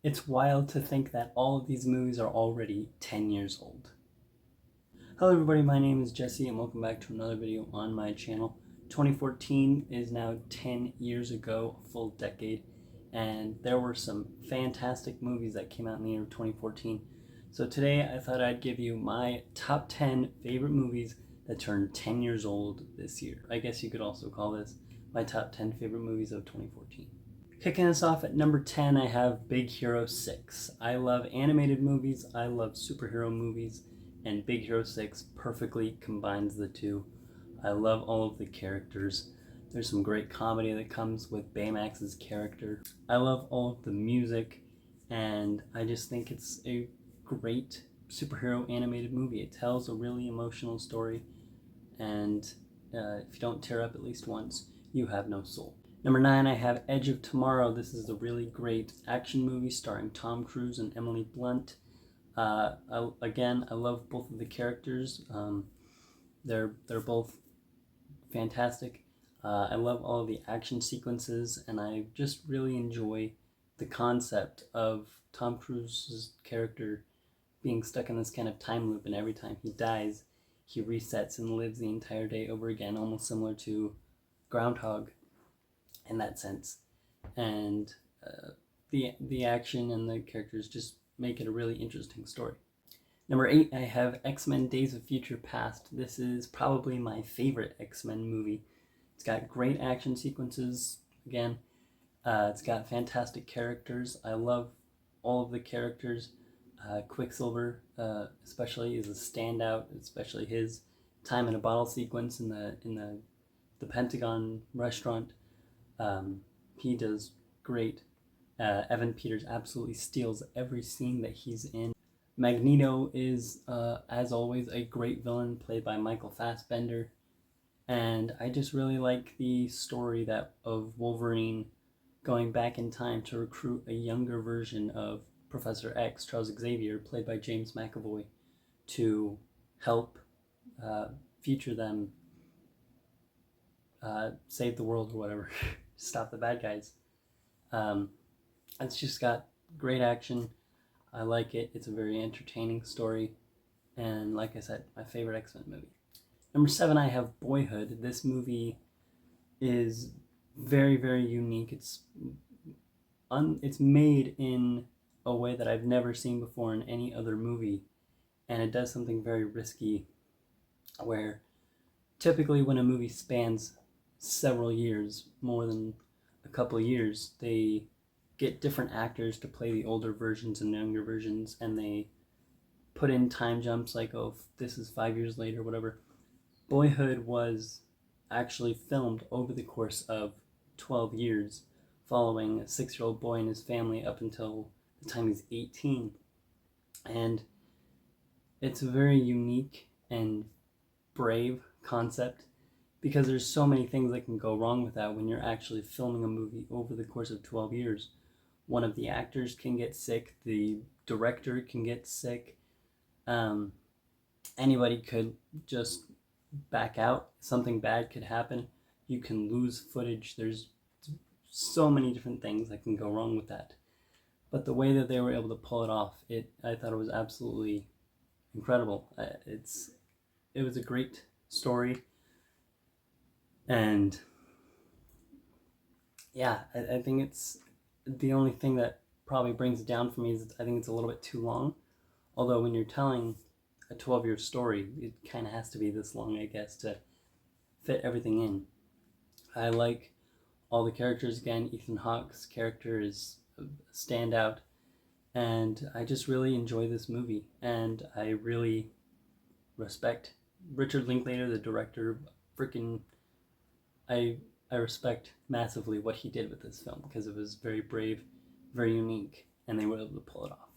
It's wild to think that all of these movies are already 10 years old. Hello everybody, my name is Jesse and welcome back to another video on my channel. 2014 is now 10 years ago, a full decade, and there were some fantastic movies that came out in the year of 2014. So today I thought I'd give you my top 10 favorite movies that turned 10 years old this year. I guess you could also call this my top 10 favorite movies of 2014. Kicking us off at number 10, I have Big Hero 6. I love animated movies, I love superhero movies, and Big Hero 6 perfectly combines the two. I love all of the characters. There's some great comedy that comes with Baymax's character. I love all of the music, and I just think it's a great superhero animated movie. It tells a really emotional story, and if you don't tear up at least once, you have no soul. Number 9, I have Edge of Tomorrow. This is a really great action movie starring Tom Cruise and Emily Blunt. I love both of the characters. They're both fantastic. I love all of the action sequences, and I just really enjoy the concept of Tom Cruise's character being stuck in this kind of time loop, and every time he dies, he resets and lives the entire day over again, almost similar to Groundhog in that sense. And the action and the characters just make it a really interesting story. Number 8, I have X-Men Days of Future Past. This is probably my favorite X-Men movie. It's got great action sequences, again. It's got fantastic characters. I love all of the characters. Quicksilver especially is a standout, especially his time in a bottle sequence in the Pentagon restaurant. He does great. Evan Peters absolutely steals every scene that he's in. Magneto is, as always, a great villain played by Michael Fassbender. And I just really like the story of Wolverine going back in time to recruit a younger version of Professor X, Charles Xavier, played by James McAvoy, to help future them save the world or whatever, stop the bad guys. It's just got great action. I like it. It's a very entertaining story. And like I said, my favorite X-Men movie. Number 7, I have Boyhood. This movie is very, very unique. It's made in a way that I've never seen before in any other movie. And it does something very risky, where typically when a movie spans several years, more than a couple of years, they get different actors to play the older versions and younger versions, and they put in time jumps like, oh, this is 5 years later, whatever. Boyhood was actually filmed over the course of 12 years, following a 6-year-old boy and his family up until the time he's 18. And it's a very unique and brave concept, because there's so many things that can go wrong with that when you're actually filming a movie over the course of 12 years. One of the actors can get sick, the director can get sick, anybody could just back out, something bad could happen, you can lose footage, there's so many different things that can go wrong with that. But the way that they were able to pull it off, I thought it was absolutely incredible. It was a great story. And yeah, I think it's the only thing that probably brings it down for me is I think it's a little bit too long. Although when you're telling a 12-year story, it kind of has to be this long, I guess, to fit everything in. I like all the characters. Again, Ethan Hawke's character is a standout, and I just really enjoy this movie, and I really respect Richard Linklater, the director. I respect massively what he did with this film, because it was very brave, very unique, and they were able to pull it off.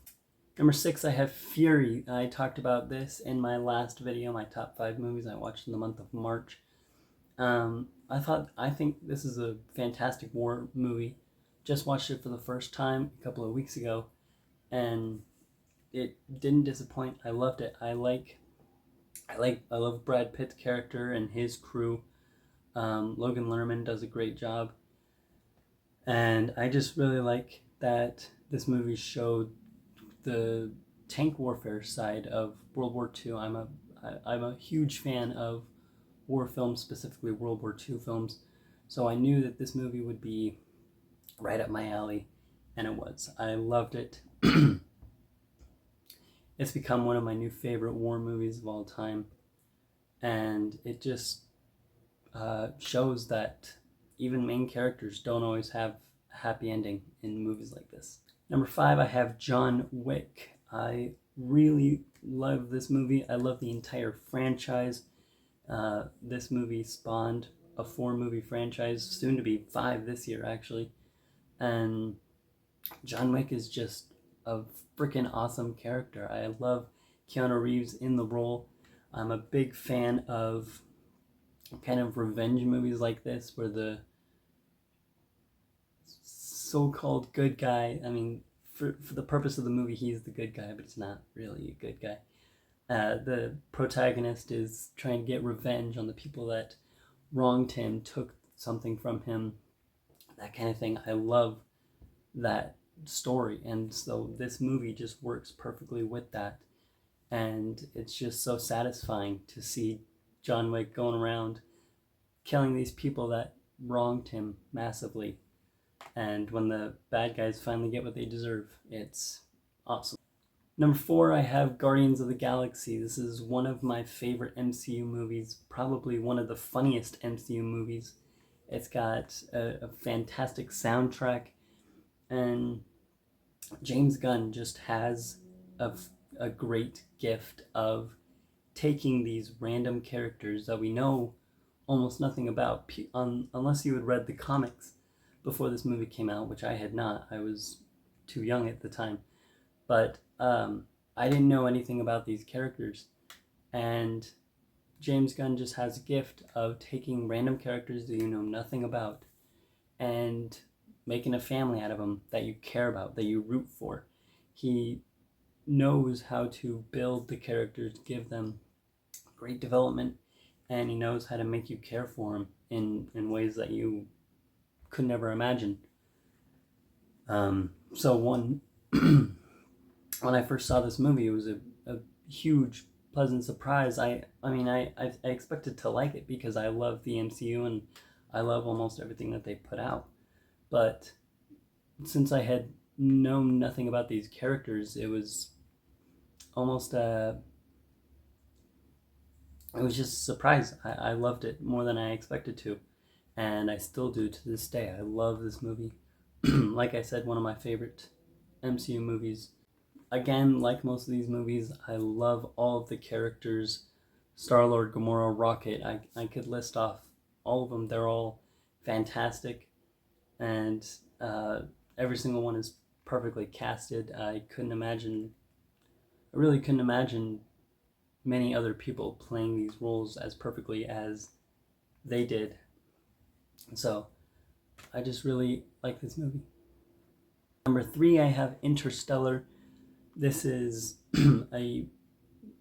Number 6, I have Fury. I talked about this in my last video, my top 5 movies I watched in the month of March. I think this is a fantastic war movie. Just watched it for the first time a couple of weeks ago, and it didn't disappoint. I loved it. I love Brad Pitt's character and his crew. Logan Lerman does a great job, and I just really like that this movie showed the tank warfare side of World War II. I'm a huge fan of war films, specifically World War II films. So I knew that this movie would be right up my alley, and it was. I loved it. It's become one of my new favorite war movies of all time, and it just shows that even main characters don't always have a happy ending in movies like this. Number 5, I have John Wick. I really love this movie. I love the entire franchise. This movie spawned a 4-movie franchise, soon to be 5 this year actually. And John Wick is just a freaking awesome character. I love Keanu Reeves in the role. I'm a big fan of kind of revenge movies like this, where the so-called good guy, I mean, for the purpose of the movie, he's the good guy, but he's not really a good guy. The protagonist is trying to get revenge on the people that wronged him, took something from him, that kind of thing. I love that story, and so this movie just works perfectly with that, and it's just so satisfying to see John Wick going around killing these people that wronged him massively, and when the bad guys finally get what they deserve, it's awesome. Number 4, I have Guardians of the Galaxy. This is one of my favorite MCU movies, probably one of the funniest MCU movies. It's got a fantastic soundtrack, and James Gunn just has a great gift of taking these random characters that we know almost nothing about, unless you had read the comics before this movie came out, which I had not. I was too young at the time. But I didn't know anything about these characters. And James Gunn just has a gift of taking random characters that you know nothing about and making a family out of them that you care about, that you root for. He knows how to build the characters, give them great development, and he knows how to make you care for them in ways that you could never imagine. So when I first saw this movie, it was a huge, pleasant surprise. I expected to like it because I love the MCU and I love almost everything that they put out. But since I had known nothing about these characters, it was almost it was just a surprise. I loved it more than I expected to, and I still do to this day. I love this movie. Like I said, one of my favorite MCU movies. Again, like most of these movies, I love all of the characters. Star-Lord, Gamora, Rocket, I could list off all of them. They're all fantastic, and every single one is perfectly casted. I really couldn't imagine many other people playing these roles as perfectly as they did. So I just really like this movie. Number 3, I have Interstellar. This is a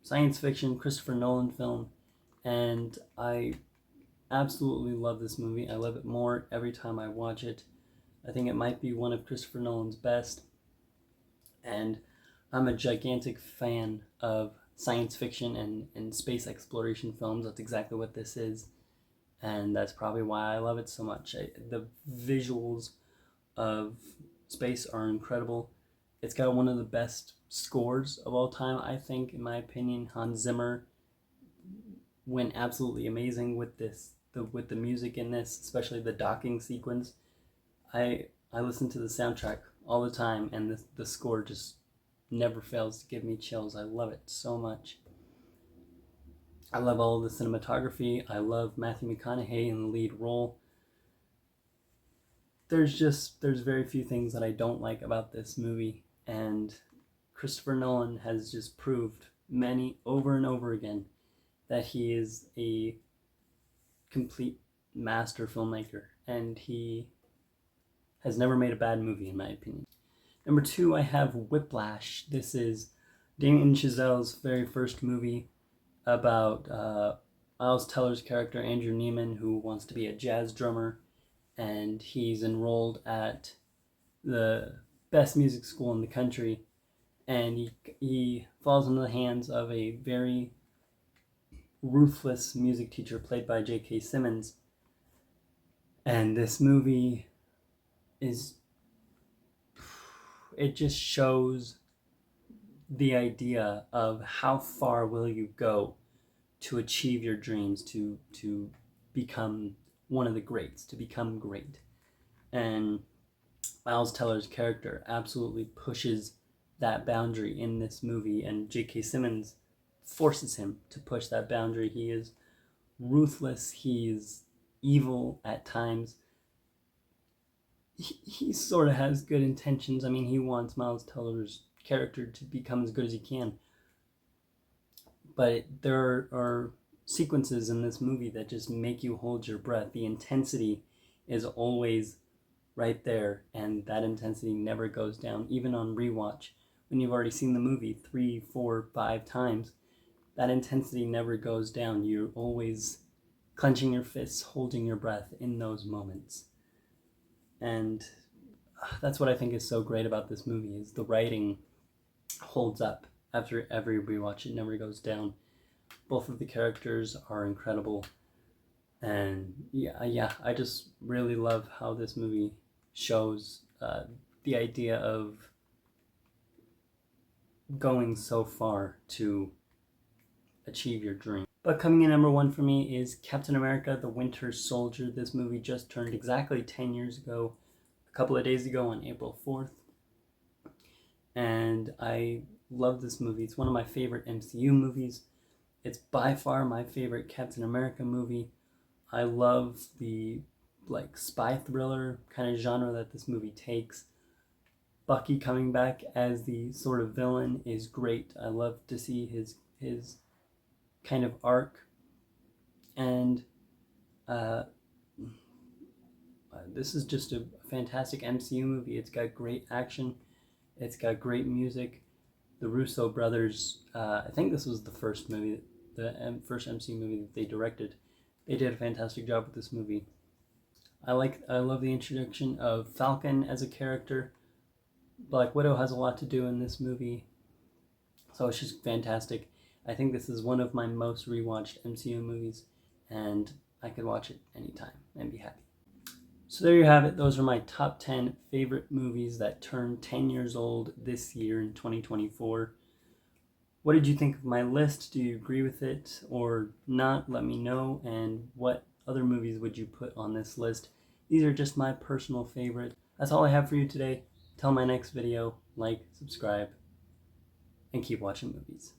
science fiction Christopher Nolan film, and I absolutely love this movie. I love it more every time I watch it. I think it might be one of Christopher Nolan's best, and I'm a gigantic fan of science fiction and space exploration films. That's exactly what this is, and that's probably why I love it so much. The visuals of space are incredible. It's got one of the best scores of all time, I think, in my opinion. Hans Zimmer went absolutely amazing with with the music in this, especially the docking sequence. I listen to the soundtrack all the time, and the score just never fails to give me chills. I love it so much. I love all of the cinematography. I love Matthew McConaughey in the lead role. There's very few things that I don't like about this movie, and Christopher Nolan has just proved many over and over again that he is a complete master filmmaker, and he has never made a bad movie, in my opinion. Number 2, I have Whiplash. This is Damien Chazelle's very first movie about Miles Teller's character, Andrew Neiman, who wants to be a jazz drummer, and he's enrolled at the best music school in the country, and he falls into the hands of a very ruthless music teacher played by J.K. Simmons. And this movie it just shows the idea of how far will you go to achieve your dreams, to become one of the greats, to become great. And Miles Teller's character absolutely pushes that boundary in this movie, and J.K. Simmons forces him to push that boundary. He is ruthless, he's evil at times. He sort of has good intentions. I mean, he wants Miles Teller's character to become as good as he can. But there are sequences in this movie that just make you hold your breath. The intensity is always right there, and that intensity never goes down. Even on rewatch, when you've already seen the movie 3, 4, 5 times, that intensity never goes down. You're always clenching your fists, holding your breath in those moments. And that's what I think is so great about this movie, is the writing holds up after every rewatch. It never goes down. Both of the characters are incredible. And yeah, I just really love how this movie shows the idea of going so far to achieve your dream. But coming in number 1 for me is Captain America: The Winter Soldier. This movie just turned exactly 10 years ago, a couple of days ago on April 4th. And I love this movie. It's one of my favorite MCU movies. It's by far my favorite Captain America movie. I love the spy thriller kind of genre that this movie takes. Bucky coming back as the sort of villain is great. I love to see his kind of arc. And this is just a fantastic MCU movie. It's got great action. It's got great music. The Russo brothers, I think this was the first movie, the first MCU movie that they directed. They did a fantastic job with this movie. I love the introduction of Falcon as a character. Black Widow has a lot to do in this movie, so it's just fantastic. I think this is one of my most rewatched MCU movies, and I could watch it anytime and be happy. So there you have it. Those are my top 10 favorite movies that turned 10 years old this year in 2024. What did you think of my list? Do you agree with it or not? Let me know. And what other movies would you put on this list? These are just my personal favorites. That's all I have for you today. Till my next video, like, subscribe, and keep watching movies.